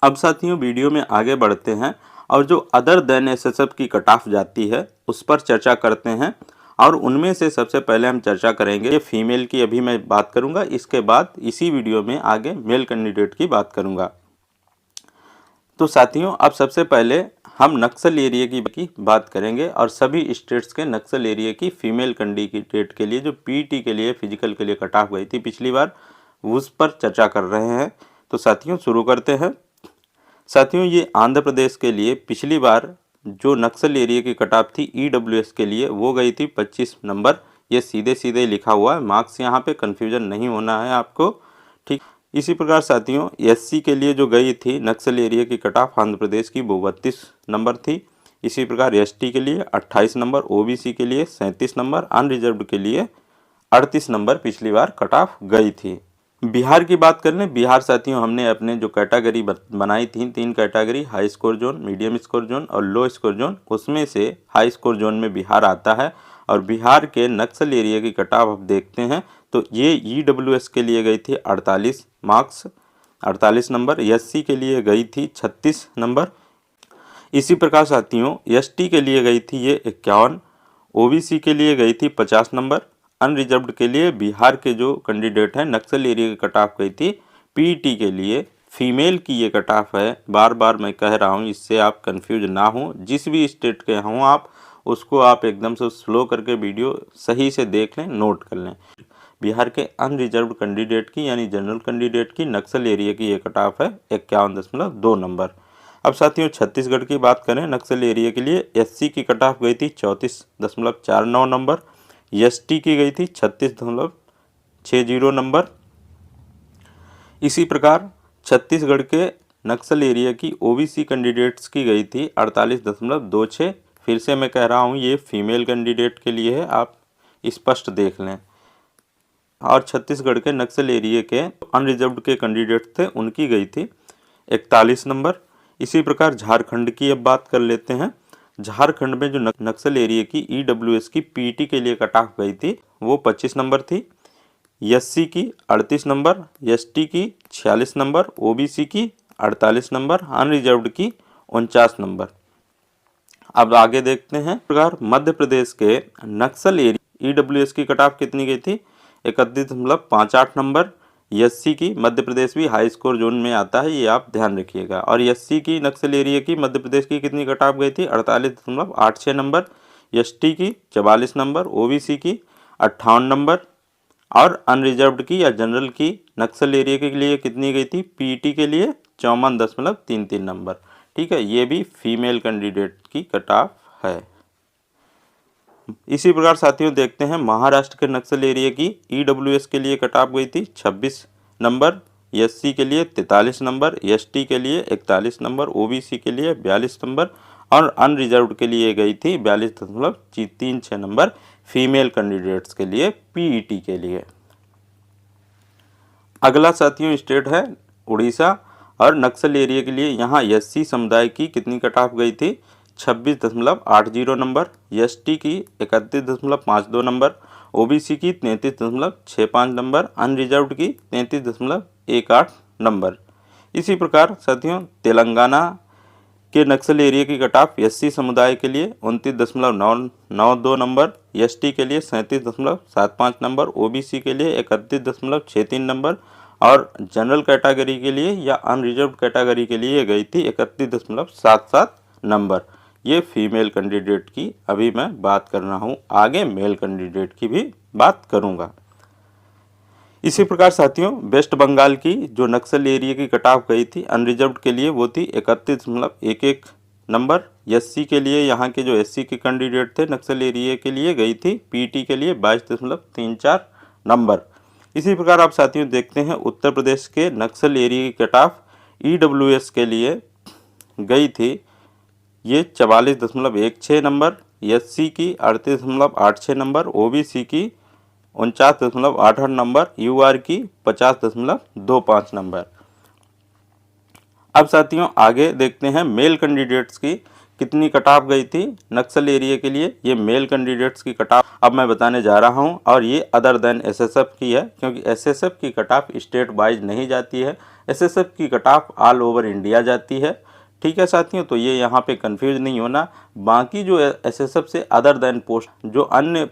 अब साथियों वीडियो में आगे बढ़ते हैं और जो अदर देन एसएसएफ की कट ऑफ जाती है उस पर चर्चा करते हैं। और उनमें से सबसे पहले हम चर्चा करेंगे ये फीमेल की, अभी मैं बात करूंगा। इसके बाद इसी वीडियो में आगे मेल कैंडिडेट की बात करूंगा। तो साथियों अब सबसे पहले हम नक्सल एरिया की बात करेंगे और सभी स्टेट्स के नक्सल एरिया की फीमेल कैंडिडेट के लिए जो पीटी के लिए फिजिकल के लिए कट ऑफ गई थी पिछली बार, उस पर चर्चा कर रहे हैं। तो साथियों शुरू करते हैं। साथियों ये आंध्र प्रदेश के लिए पिछली बार जो नक्सल एरिया की कट ऑफ थी ईडब्ल्यूएस के लिए वो गई थी 25 नंबर। ये सीधे सीधे लिखा हुआ है, मार्क्स यहाँ पे कन्फ्यूजन नहीं होना है आपको, ठीक। इसी प्रकार साथियों एससी के लिए जो गई थी नक्सल एरिया की कट ऑफ आंध्र प्रदेश की वो 32 नंबर थी। इसी प्रकार एसटी के लिए 28 नंबर, ओबीसी के लिए 37 नंबर, अनरिजर्व्ड के लिए 38 नंबर पिछली बार कट ऑफ गई थी। बिहार की बात कर लें। बिहार साथियों हमने अपने जो कैटेगरी बनाई थी, 3 category, high score zone, medium score zone और लो स्कोर जोन, उसमें से हाई स्कोर जोन में बिहार आता है। और बिहार के नक्सल एरिया की कट ऑफ अब देखते हैं तो ये ईडब्ल्यूएस के लिए गई थी 48 मार्क्स, 48 नंबर। एससी के लिए गई थी 36 नंबर। इसी प्रकार साथियों एसटी के लिए गई थी ये 51, ओबीसी के लिए गई थी 50 नंबर। अनरिजर्व्ड के लिए बिहार के जो कैंडिडेट हैं नक्सल एरिया की कट ऑफ गई थी पीईटी के लिए फीमेल की ये कट ऑफ है। बार बार मैं कह रहा हूँ, इससे आप कंफ्यूज ना हो। जिस भी स्टेट के हों आप उसको आप एकदम से स्लो करके वीडियो सही से देख लें, नोट कर लें। बिहार के अनरिजर्व्ड कैंडिडेट की यानी जनरल कैंडिडेट की नक्सल एरिया की ये कट ऑफ है 51.2 नंबर। अब साथियों छत्तीसगढ़ की बात करें नक्सल एरिया के लिए एससी की कट ऑफ गई थी 34.49 नंबर। एसटी की गई थी 36.60 नंबर। इसी प्रकार छत्तीसगढ़ के नक्सल एरिया की ओबीसी कैंडिडेट्स की गई थी 48.26। फिर से मैं कह रहा हूँ ये फीमेल कैंडिडेट के लिए है, आप स्पष्ट देख लें। और छत्तीसगढ़ के नक्सल एरिया के अनरिजर्व्ड के कैंडिडेट थे उनकी गई थी 41 नंबर। इसी प्रकार झारखंड की अब बात कर लेते हैं। झारखंड में जो नक्सल एरिया की ईडब्ल्यूएस की पीटी के लिए कट ऑफ गई थी वो 25 नंबर थी। एससी की 38 नंबर, एसटी की 46 नंबर, ओबीसी की 48 नंबर, अनरिजर्व्ड की 49 नंबर। अब आगे देखते हैं प्रकार मध्य प्रदेश के नक्सल एरिया ईडब्ल्यूएस की कट ऑफ कितनी गई थी 31.58 नंबर। एससी की, मध्य प्रदेश भी हाई स्कोर जोन में आता है, ये आप ध्यान रखिएगा। और एससी की नक्सल एरिया की मध्य प्रदेश की कितनी कट ऑफ गई थी 48.86 नंबर। एसटी की 44 नंबर, ओबीसी की 58 नंबर और अनरिजर्व्ड की या जनरल की नक्सल एरिया के लिए कितनी गई थी पीईटी के लिए 54.33 नंबर। ठीक है, ये भी फीमेल कैंडिडेट की कट ऑफ है। इसी प्रकार साथियों देखते हैं महाराष्ट्र के नक्सल एरिया की ईडब्ल्यूएस के लिए कट ऑफ गई थी 26 नंबर, एससी के लिए 43 नंबर, एसटी के लिए 41 नंबर, ओबीसी के लिए 42 नंबर और अनरिजर्व्ड के लिए गई थी 42.36 नंबर फीमेल कैंडिडेट्स के लिए पीईटी के लिए। अगला साथियों स्टेट है उड़ीसा और नक्सल एरिया के लिए यहाँ एससी समुदाय की कितनी कट ऑफ गई थी 26.80 नंबर, एसटी की 31.52 नंबर, ओबीसी की 33.65 नंबर, अनरिजर्व्ड की 33.18 नंबर। इसी प्रकार साथियों तेलंगाना के नक्सल एरिया की कट ऑफ एससी समुदाय के लिए 29.92 नंबर, एसटी के लिए 37.75 नंबर, ओबीसी के लिए 31.63 नंबर और जनरल कैटेगरी के लिए या अनरिजर्व्ड कैटेगरी के लिए गई थी 31.77 नंबर। ये फीमेल कैंडिडेट की अभी मैं बात कर रहा हूँ, आगे मेल कैंडिडेट की भी बात करूँगा। इसी प्रकार साथियों वेस्ट बंगाल की जो नक्सल एरिया की कट ऑफ गई थी अनरिजर्व्ड के लिए वो थी 31.11 नंबर। एससी के लिए यहाँ के जो एससी के कैंडिडेट थे नक्सल एरिया के लिए गई थी पीटी के लिए 22.34 नंबर। इसी प्रकार आप साथियों देखते हैं उत्तर प्रदेश के नक्सल एरिया की कट ऑफ ईडब्ल्यूएस के लिए गई थी ये 44.16 नंबर, एससी की 38.86 नंबर, ओबीसी की 49.88 नंबर, यूआर की 50.25 नंबर। अब साथियों आगे देखते हैं मेल कैंडिडेट्स की कितनी कट ऑफ गई थी नक्सल एरिया के लिए। ये मेल कैंडिडेट्स की कट ऑफ अब मैं बताने जा रहा हूं और ये अदर देन एसएसएफ की है, क्योंकि एसएसएफ की कट ऑफ स्टेट वाइज नहीं जाती है, एसएसएफ की cut off all over India जाती है। ठीक है साथियों, तो ये यहाँ पे कंफ्यूज नहीं होना। बाकी जो एसएसएफ से अदर देन पोस्ट जो अन्य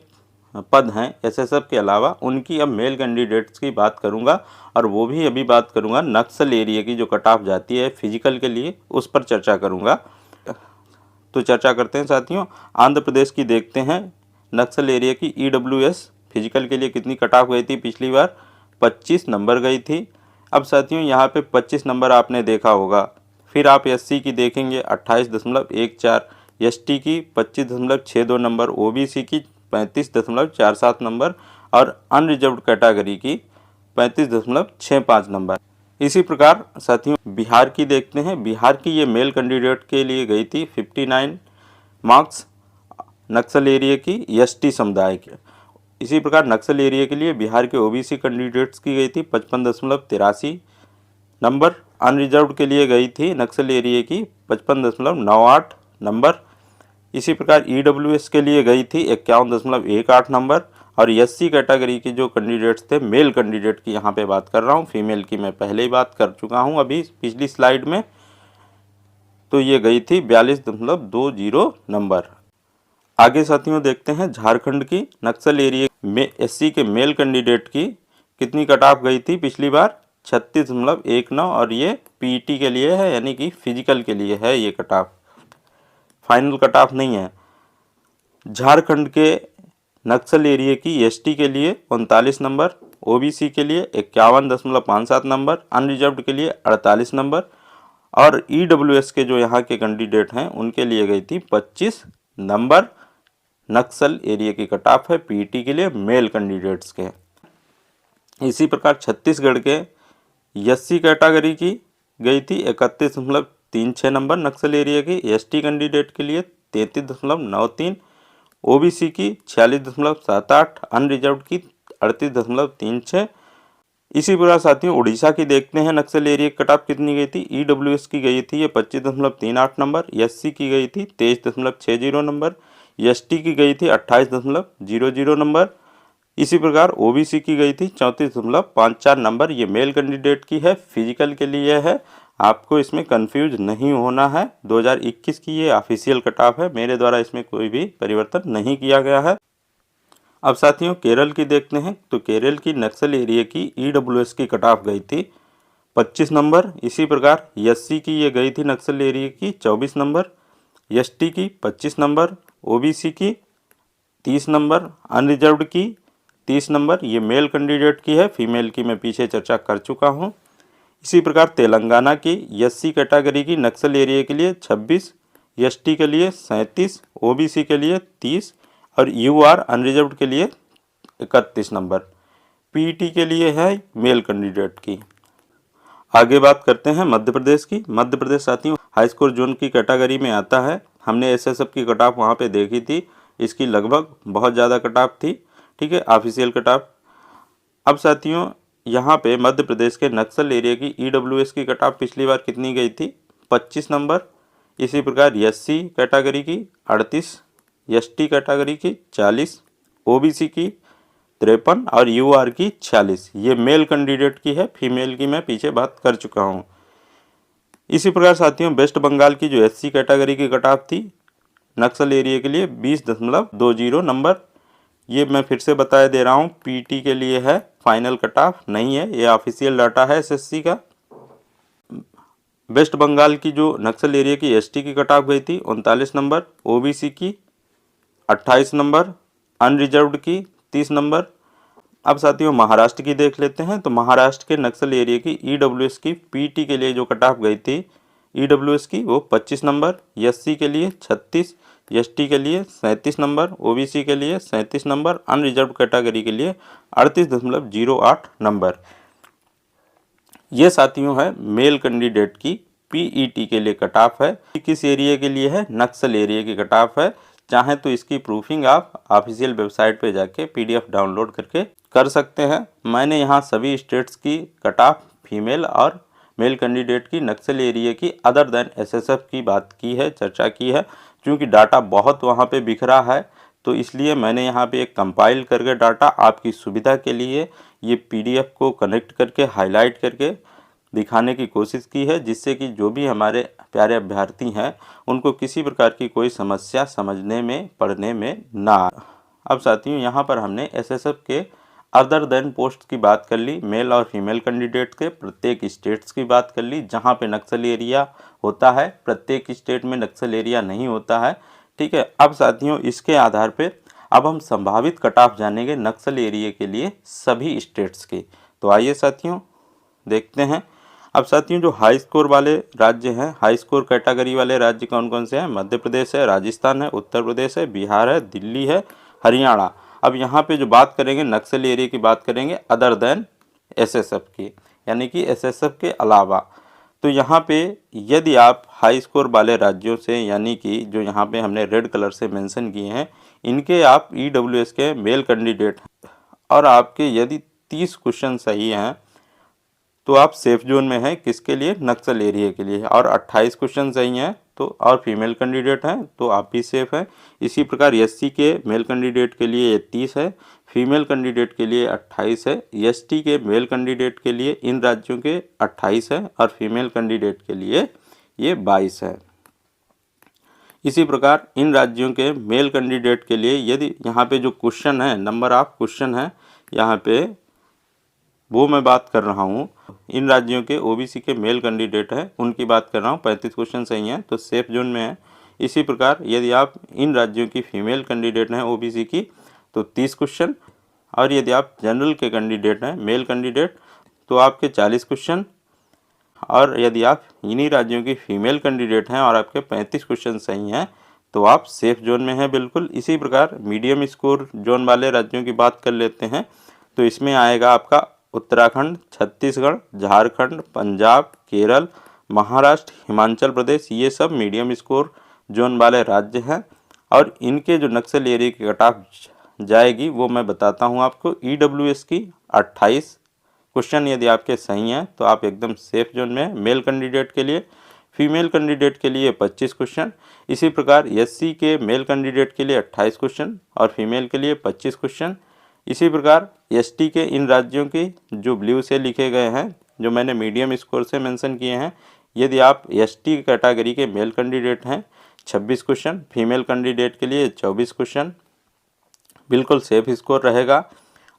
पद हैं एसएसएफ के अलावा, उनकी अब मेल कैंडिडेट्स की बात करूंगा, और वो भी अभी बात करूंगा नक्सल एरिया की जो कट ऑफ जाती है फिजिकल के लिए, उस पर चर्चा करूंगा। तो चर्चा करते हैं साथियों। आंध्र प्रदेश की देखते हैं नक्सल एरिया की ईडब्ल्यूएस फिजिकल के लिए कितनी कट ऑफ गई थी पिछली बार, 25 नंबर गई थी। अब साथियों यहाँ पे 25 नंबर आपने देखा होगा। फिर आप एससी की देखेंगे 28.14, एसटी की 25.62 नंबर, ओबीसी की 35.47 नंबर और अनरिजर्व्ड कैटेगरी की 35.65 नंबर। इसी प्रकार साथियों बिहार की देखते हैं। बिहार की ये मेल कैंडिडेट के लिए गई थी 59 मार्क्स नक्सल एरिया की एसटी समुदाय के। इसी प्रकार नक्सल एरिया के लिए बिहार के ओबीसी कैंडिडेट्स की गई थी 55.83 नंबर। अनरिजर्व्ड के लिए गई थी नक्सल एरिया की 55.98 नंबर। इसी प्रकार ईडब्ल्यूएस के लिए गई थी 51.18 नंबर। और एससी कैटेगरी के जो कैंडिडेट्स थे, मेल कैंडिडेट की यहाँ पे बात कर रहा हूँ, फीमेल की मैं पहले ही बात कर चुका हूँ अभी पिछली स्लाइड में, तो ये गई थी 42.20 नंबर। आगे साथियों देखते हैं झारखंड की नक्सल एरिया में एससी के मेल कैंडिडेट की कितनी कट ऑफ गई थी पिछली बार, 36.19, और ये पीईटी के लिए है, यानी कि फिजिकल के लिए है ये cut off, final cut off नहीं है। झारखंड के नक्सल एरिया की एसटी के लिए 39 नंबर, ओबीसी के लिए 51.57 नंबर, अनरिजर्व्ड के लिए 48 नंबर, और ईडब्ल्यूएस के जो यहाँ के कैंडिडेट हैं उनके लिए गई थी 25 नंबर। नक्सल एरिया की कट ऑफ है पीईटी के लिए मेल कैंडिडेट्स के। इसी प्रकार छत्तीसगढ़ के एससी कैटेगरी की गई थी 31.36 नंबर नक्सल एरिया की, एसटी कैंडिडेट के लिए 33.93, ओबीसी की 46.78, अनरिजर्व्ड की 38.36। इसी प्रकार साथियों उड़ीसा की देखते हैं नक्सल एरिया की कट ऑफ कितनी गई थी। ईडब्ल्यूएस की गई थी ये 25.38 नंबर, एससी की गई थी 23.60 नंबर, एसटी की गई थी 28.00 नंबर। इसी प्रकार ओबीसी की गई थी 34.54 नंबर। ये मेल कैंडिडेट की है, फिजिकल के लिए है, आपको इसमें कंफ्यूज नहीं होना है। 2021 की ये ऑफिशियल कट ऑफ है, मेरे द्वारा इसमें कोई भी परिवर्तन नहीं किया गया है। अब साथियों केरल की देखते हैं। तो केरल की नक्सल एरिया की ईडब्ल्यूएस की कट ऑफ गई थी 25 नंबर। इसी प्रकार एससी की ये गई थी नक्सल एरिया की 24 नंबर, एसटी की 25 नंबर, ओबीसी की 30 नंबर, अनरिजर्व्ड की 30 नंबर। ये मेल कैंडिडेट की है, फीमेल की मैं पीछे चर्चा कर चुका हूँ। इसी प्रकार तेलंगाना की एससी कैटेगरी की नक्सल एरिया के लिए 26, एसटी के लिए 37, ओबीसी के लिए 30 और यूआर अनरिजर्व्ड के लिए 31 नंबर। पीईटी के लिए है मेल कैंडिडेट की। आगे बात करते हैं मध्य प्रदेश की। मध्य प्रदेश साथियों हाई स्कोर जोन की कैटेगरी में आता है। हमने एसएसएफ की कट ऑफ वहाँ पे देखी थी, इसकी लगभग बहुत ज़्यादा कट ऑफ थी। ठीक है, ऑफिशियल कट ऑफ। अब साथियों यहाँ पे मध्य प्रदेश के नक्सल एरिया की ईडब्ल्यूएस की कट ऑफ पिछली बार कितनी गई थी, 25 नंबर। इसी प्रकार एससी कैटेगरी की 38, एसटी कैटेगरी की 40, ओबीसी की 53 और यूआर की 46। ये मेल कैंडिडेट की है, फीमेल की मैं पीछे बात कर चुका हूँ। इसी प्रकार साथियों वेस्ट बंगाल की जो एससी कैटेगरी की कट ऑफ थी नक्सल एरिया के लिए 20.20 नंबर। ये मैं फिर से बता दे रहा हूँ, पीटी के लिए है, फाइनल कट ऑफ नहीं है, ये ऑफिशियल डाटा है एसएससी का। वेस्ट बंगाल की जो नक्सल एरिया की एसटी की कट ऑफ गई थी 39 नंबर, ओबीसी की 28 नंबर, अनरिजर्व्ड की 30 नंबर। अब साथियों महाराष्ट्र की देख लेते हैं। तो महाराष्ट्र के नक्सल एरिया की ईडब्ल्यूएस की पीटी के लिए जो कट ऑफ गई थी ईडब्ल्यूएस की वो 25 नंबर, एससी के लिए 36, एसटी के लिए 37 नंबर, ओबीसी के लिए 37 नंबर, अनरिजर्व्ड कैटेगरी के लिए 38.08 नंबर। ये साथियों है मेल कैंडिडेट की पीईटी के लिए कट ऑफ है। किस एरिया के लिए है, नक्सल एरिया की कट ऑफ है। चाहे तो इसकी प्रूफिंग आप ऑफिशियल वेबसाइट पे जाके पीडीएफ डाउनलोड करके कर सकते हैं। मैंने यहाँ सभी स्टेट्स की कट ऑफ फीमेल और मेल कैंडिडेट की नक्सल एरिया की अदर देन एसएसएफ की बात की है, चर्चा की है। क्योंकि डाटा बहुत वहाँ पे बिखरा है, तो इसलिए मैंने यहाँ पे एक कंपाइल करके डाटा आपकी सुविधा के लिए ये पीडीएफ को कनेक्ट करके हाईलाइट करके दिखाने की कोशिश की है, जिससे कि जो भी हमारे प्यारे अभ्यर्थी हैं उनको किसी प्रकार की कोई समस्या समझने में पढ़ने में ना आए। अब साथियों यहाँ पर हमने एसएसएफ के अदर देन पोस्ट की बात कर ली, मेल और फीमेल कैंडिडेट के प्रत्येक स्टेट्स की बात कर ली जहाँ पे नक्सल एरिया होता है, प्रत्येक स्टेट में नक्सल एरिया नहीं होता है। ठीक है, अब साथियों इसके आधार पे अब हम संभावित कट ऑफ जानेंगे नक्सल एरिया के लिए सभी स्टेट्स के। तो आइए साथियों देखते हैं। अब साथियों जो हाई स्कोर वाले राज्य हैं, हाई स्कोर कैटेगरी वाले राज्य कौन कौन से हैं? मध्य प्रदेश है, राजस्थान है, उत्तर प्रदेश है, बिहार है, दिल्ली है, हरियाणा। अब यहाँ पे जो बात करेंगे नक्सल एरिया की बात करेंगे अदर देन एसएसएफ की, यानी कि एसएसएफ के अलावा। तो यहाँ पे यदि आप हाई स्कोर वाले राज्यों से, यानी कि जो यहाँ पे हमने रेड कलर से मेंशन किए हैं, इनके आप ईडब्ल्यूएस के मेल कैंडिडेट हैं और आपके यदि 30 क्वेश्चन सही हैं तो आप सेफ जोन में हैं। किसके लिए? नक्सल एरिया के लिए। और 28 क्वेश्चन सही हैं तो और फीमेल कैंडिडेट हैं तो आप भी सेफ हैं। इसी प्रकार एससी के मेल कैंडिडेट के लिए ये 30 है, फीमेल कैंडिडेट के लिए 28 है, एसटी के मेल कैंडिडेट के लिए इन राज्यों के 28 है और फीमेल कैंडिडेट के लिए ये 22 है। इसी प्रकार इन राज्यों के मेल कैंडिडेट के लिए यदि यहाँ पे जो क्वेश्चन है, नंबर ऑफ क्वेश्चन है यहाँ पे, वो मैं बात कर रहा हूँ। इन राज्यों के ओबीसी के मेल कैंडिडेट हैं उनकी बात कर रहा हूँ, 35 क्वेश्चन सही हैं तो सेफ जोन में है। इसी प्रकार यदि आप इन राज्यों की फीमेल कैंडिडेट हैं ओबीसी की तो 30 क्वेश्चन, और यदि आप जनरल के कैंडिडेट हैं मेल कैंडिडेट तो आपके 40 क्वेश्चन, और यदि आप इन्हीं राज्यों की फीमेल कैंडिडेट हैं और आपके 35 क्वेश्चन सही हैं तो आप सेफ जोन में हैं बिल्कुल। इसी प्रकार मीडियम स्कोर जोन वाले राज्यों की बात कर लेते हैं तो इसमें आएगा आपका उत्तराखंड, छत्तीसगढ़, झारखंड, पंजाब, केरल, महाराष्ट्र, हिमाचल प्रदेश, ये सब मीडियम स्कोर जोन वाले राज्य हैं। और इनके जो नक्सल एरिया की कट ऑफ जाएगी वो मैं बताता हूँ आपको। ईडब्ल्यूएस की 28 क्वेश्चन यदि आपके सही हैं तो आप एकदम सेफ जोन में। मेल कैंडिडेट के लिए, फीमेल कैंडिडेट के लिए 25 क्वेश्चन। इसी प्रकार एससी के मेल कैंडिडेट के लिए 28 क्वेश्चन और फीमेल के लिए 25 क्वेश्चन। इसी प्रकार एसटी के इन राज्यों की जो ब्लू से लिखे गए हैं, जो मैंने मीडियम स्कोर से मेंशन किए हैं, यदि आप एसटी कैटेगरी के मेल कैंडिडेट हैं 26 क्वेश्चन, फीमेल कैंडिडेट के लिए 24 क्वेश्चन, बिल्कुल सेफ स्कोर रहेगा।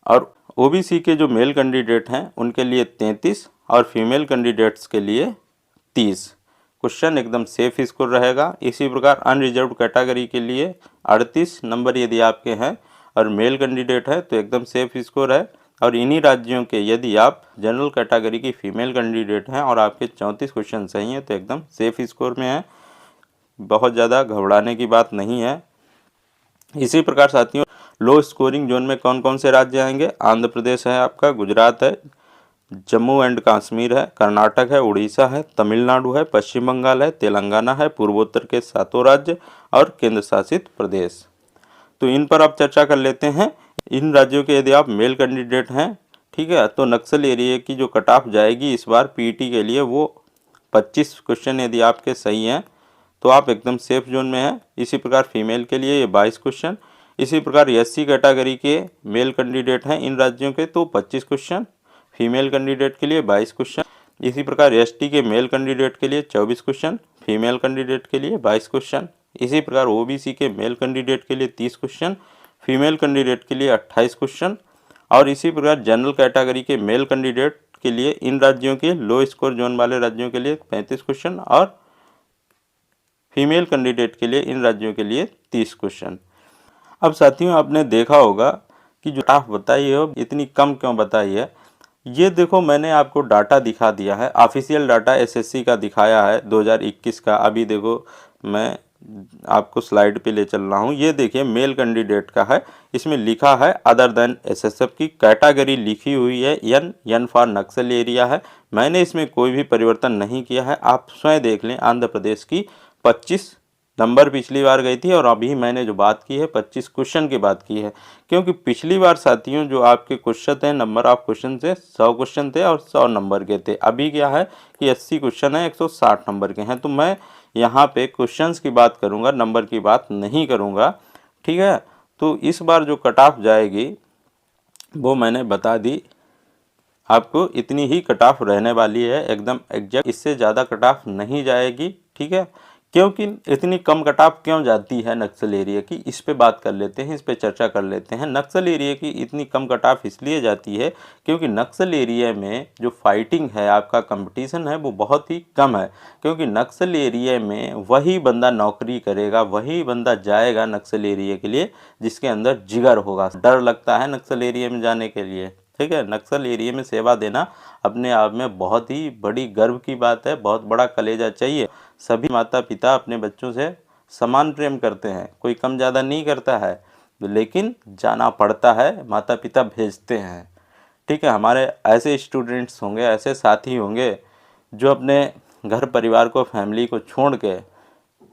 और ओबीसी के जो मेल कैंडिडेट हैं उनके लिए 33 और फीमेल कैंडिडेट्स के लिए 30 क्वेश्चन, एकदम सेफ स्कोर रहेगा। इसी प्रकार अनरिजर्व्ड कैटेगरी के लिए 38 नंबर यदि आपके हैं और मेल कैंडिडेट है तो एकदम सेफ स्कोर है। और इन्हीं राज्यों के यदि आप जनरल कैटेगरी की फीमेल कैंडिडेट हैं और आपके 34 क्वेश्चन सही हैं तो एकदम सेफ स्कोर में है, बहुत ज़्यादा घबराने की बात नहीं है। इसी प्रकार साथियों लो स्कोरिंग जोन में कौन कौन से राज्य आएंगे? आंध्र प्रदेश है आपका, गुजरात है, जम्मू एंड कश्मीर है, कर्नाटक है, उड़ीसा है, तमिलनाडु है, पश्चिम बंगाल है, तेलंगाना है, पूर्वोत्तर के 7 राज्य और केंद्र शासित प्रदेश। तो इन पर आप चर्चा कर लेते हैं। इन राज्यों के यदि आप मेल कैंडिडेट हैं, ठीक है, तो नक्सल एरिया की जो कट ऑफ जाएगी इस बार पीईटी के लिए वो 25 क्वेश्चन यदि आपके सही हैं तो आप एकदम सेफ जोन में हैं। इसी प्रकार फीमेल के लिए ये 22 क्वेश्चन। इसी प्रकार एससी कैटेगरी के मेल कैंडिडेट हैं इन राज्यों के तो 25 क्वेश्चन, फीमेल कैंडिडेट के लिए 22 क्वेश्चन। इसी प्रकार एसटी के मेल कैंडिडेट के लिए 24 क्वेश्चन, फीमेल कैंडिडेट के लिए 22 क्वेश्चन। इसी प्रकार ओबीसी के मेल कैंडिडेट के लिए 30 क्वेश्चन, फीमेल कैंडिडेट के लिए 28 क्वेश्चन। और इसी प्रकार जनरल कैटेगरी के मेल कैंडिडेट के लिए इन राज्यों के लो स्कोर जोन वाले राज्यों के लिए 35 क्वेश्चन और फीमेल कैंडिडेट के लिए इन राज्यों के लिए 30 क्वेश्चन। अब साथियों आपने देखा होगा कि जो कट ऑफ बताई है इतनी कम क्यों बताई है। ये देखो मैंने आपको डाटा दिखा दिया है, ऑफिशियल डाटा एसएससी का दिखाया है 2021 का। अभी देखो मैं आपको स्लाइड पे ले चल रहा हूँ, ये देखिए मेल कैंडिडेट का है, इसमें लिखा है अदर देन एसएसएफ की कैटेगरी लिखी हुई है एन फॉर नक्सल एरिया है। मैंने इसमें कोई भी परिवर्तन नहीं किया है, आप स्वयं देख लें। आंध्र प्रदेश की 25 नंबर पिछली बार गई थी और अभी मैंने जो बात की है 25 क्वेश्चन की बात की है, क्योंकि पिछली बार साथियों जो आपके क्वेश्चन थे नंबर ऑफ क्वेश्चन थे 100 क्वेश्चन थे और 100 नंबर के थे। अभी क्या है कि 80 क्वेश्चन है, 160 नंबर के हैं। तो मैं यहाँ पे क्वेश्चंस की बात करूँगा, नंबर की बात नहीं करूँगा, ठीक है। तो इस बार जो कट ऑफ जाएगी वो मैंने बता दी आपको इतनी ही कट ऑफ रहने वाली है, एकदम एग्जैक्ट, इससे ज़्यादा कट ऑफ नहीं जाएगी। ठीक है, क्योंकि इतनी कम कट ऑफ क्यों जाती है नक्सल एरिया की, इस पे बात कर लेते हैं, इस पे चर्चा कर लेते हैं। नक्सल एरिया की इतनी कम कट ऑफ इसलिए जाती है क्योंकि नक्सल एरिया में जो फाइटिंग है, आपका कंपटीशन है, वो बहुत ही कम है। क्योंकि नक्सल एरिया में वही बंदा नौकरी करेगा, वही बंदा जाएगा नक्सल एरिया के लिए जिसके अंदर जिगर होगा। डर लगता है नक्सल एरिया में जाने के लिए। ठीक है, नक्सल एरिया में सेवा देना अपने आप में बहुत ही बड़ी गर्व की बात है, बहुत बड़ा कलेजा चाहिए। सभी माता पिता अपने बच्चों से समान प्रेम करते हैं, कोई कम ज़्यादा नहीं करता है, लेकिन जाना पड़ता है, माता पिता भेजते हैं। ठीक है, हमारे ऐसे स्टूडेंट्स होंगे, ऐसे साथी होंगे जो अपने घर परिवार को, फैमिली को छोड़ के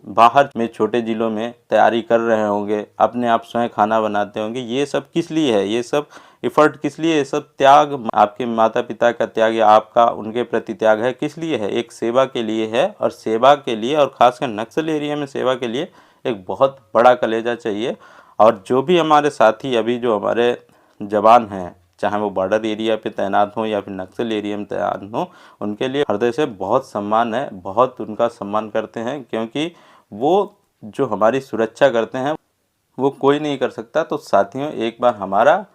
बाहर में छोटे ज़िलों में तैयारी कर रहे होंगे, अपने आप स्वयं खाना बनाते होंगे। ये सब किस लिए है, ये सब एफर्ट किस लिए, ये सब त्याग, आपके माता पिता का त्याग या आपका उनके प्रति त्याग है, किस लिए है? एक सेवा के लिए है। और सेवा के लिए, और ख़ासकर नक्सल एरिया में सेवा के लिए एक बहुत बड़ा कलेजा चाहिए। और जो भी हमारे साथी अभी जो हमारे जवान हैं, चाहे वो बॉर्डर एरिया पे तैनात हों या फिर नक्सल एरिया में तैनात हों, उनके लिए हृदय से बहुत सम्मान है, बहुत उनका सम्मान करते हैं, क्योंकि वो जो हमारी सुरक्षा करते हैं वो कोई नहीं कर सकता। तो साथियों, एक बार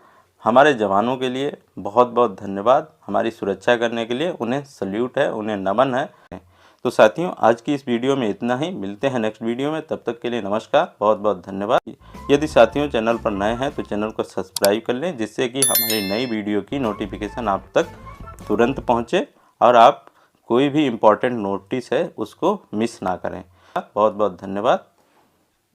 हमारे जवानों के लिए बहुत बहुत धन्यवाद, हमारी सुरक्षा करने के लिए उन्हें सल्यूट है, उन्हें नमन है। तो साथियों, आज की इस वीडियो में इतना ही, मिलते हैं नेक्स्ट वीडियो में, तब तक के लिए नमस्कार, बहुत बहुत धन्यवाद। यदि साथियों चैनल पर नए हैं तो चैनल को सब्सक्राइब कर लें, जिससे कि हमारी नई वीडियो की नोटिफिकेशन आप तक तुरंत पहुंचे और आप कोई भी इम्पोर्टेंट नोटिस है उसको मिस ना करें। बहुत बहुत धन्यवाद।